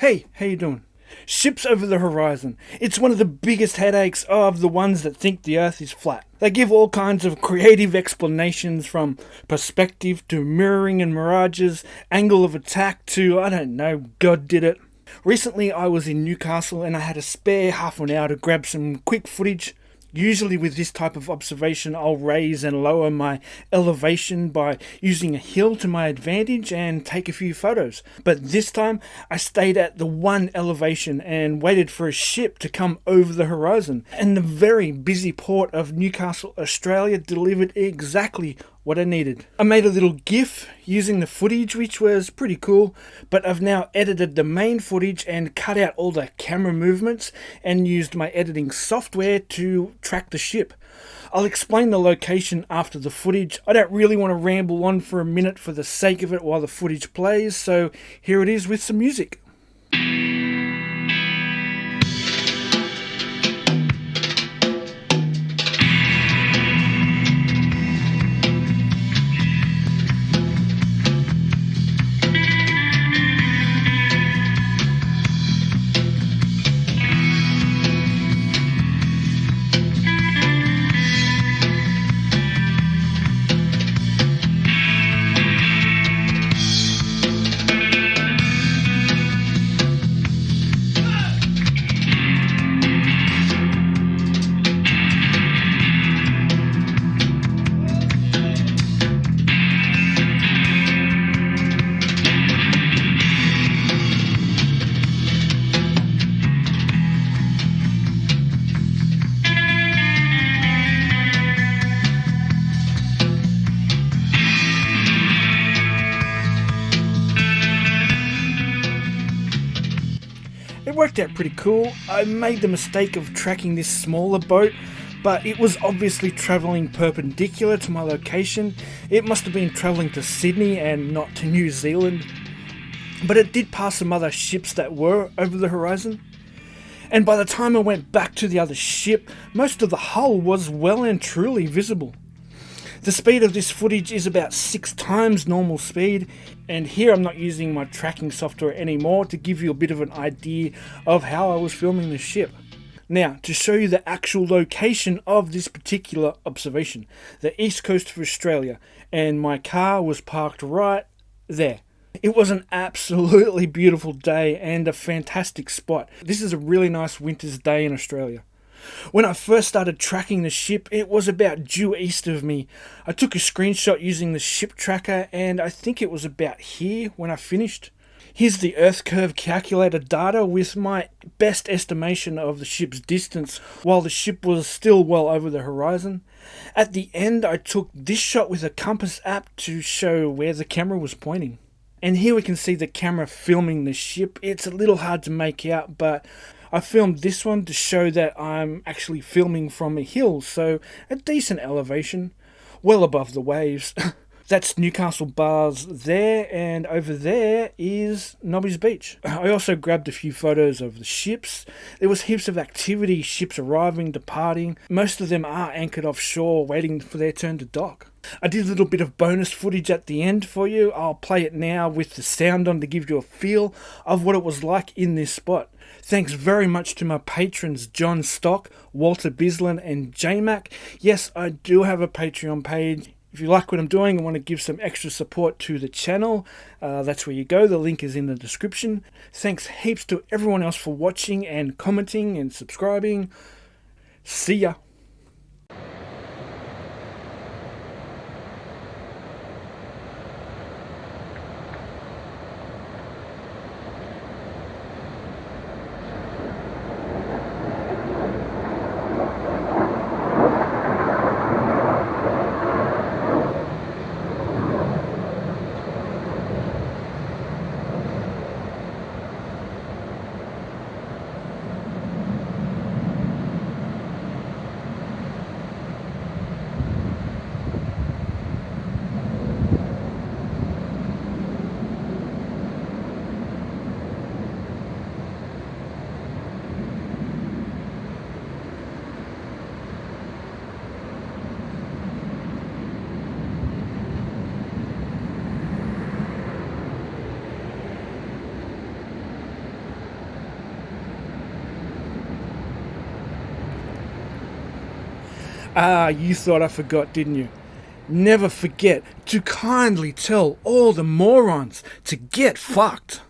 Hey, how you doing? Ships over the horizon. It's one of the biggest headaches of the ones that think the Earth is flat. They give all kinds of creative explanations, from perspective to mirroring and mirages, angle of attack to, I don't know, God did it. Recently I was in Newcastle and I had a spare half an hour to grab some quick footage. Usually with this type of observation, I'll raise and lower my elevation by using a hill to my advantage and take a few photos. But this time, I stayed at the one elevation and waited for a ship to come over the horizon. And the very busy port of Newcastle, Australia delivered exactly what I needed. I made a little GIF using the footage, which was pretty cool, but I've now edited the main footage and cut out all the camera movements and used my editing software to track the ship. I'll explain the location after the footage. I don't really want to ramble on for a minute for the sake of it while the footage plays, so here it is with some music. It worked out pretty cool. I made the mistake of tracking this smaller boat, but it was obviously travelling perpendicular to my location. It must have been travelling to Sydney and not to New Zealand. But it did pass some other ships that were over the horizon. And by the time I went back to the other ship, most of the hull was well and truly visible. The speed of this footage is about 6 times normal speed, and here I'm not using my tracking software anymore to give you a bit of an idea of how I was filming the ship. Now, to show you the actual location of this particular observation, the east coast of Australia, and my car was parked right there. It was an absolutely beautiful day and a fantastic spot. This is a really nice winter's day in Australia. When I first started tracking the ship, it was about due east of me. I took a screenshot using the ship tracker, and I think it was about here when I finished. Here's the Earth curve calculator data with my best estimation of the ship's distance while the ship was still well over the horizon. At the end, I took this shot with a compass app to show where the camera was pointing. And here we can see the camera filming the ship. It's a little hard to make out, but I filmed this one to show that I'm actually filming from a hill, so a decent elevation, well above the waves. That's Newcastle Bars there, and over there is Nobby's Beach. I also grabbed a few photos of the ships. There was heaps of activity, ships arriving, departing. Most of them are anchored offshore, waiting for their turn to dock. I did a little bit of bonus footage at the end for you. I'll play it now with the sound on to give you a feel of what it was like in this spot. Thanks very much to my patrons John Stock, Walter Bislin and Jmac. Yes, I do have a Patreon page. If you like what I'm doing and want to give some extra support to the channel, that's where you go. The link is in the description. Thanks heaps to everyone else for watching and commenting and subscribing. See ya. Ah, you thought I forgot, didn't you? Never forget to kindly tell all the morons to get fucked.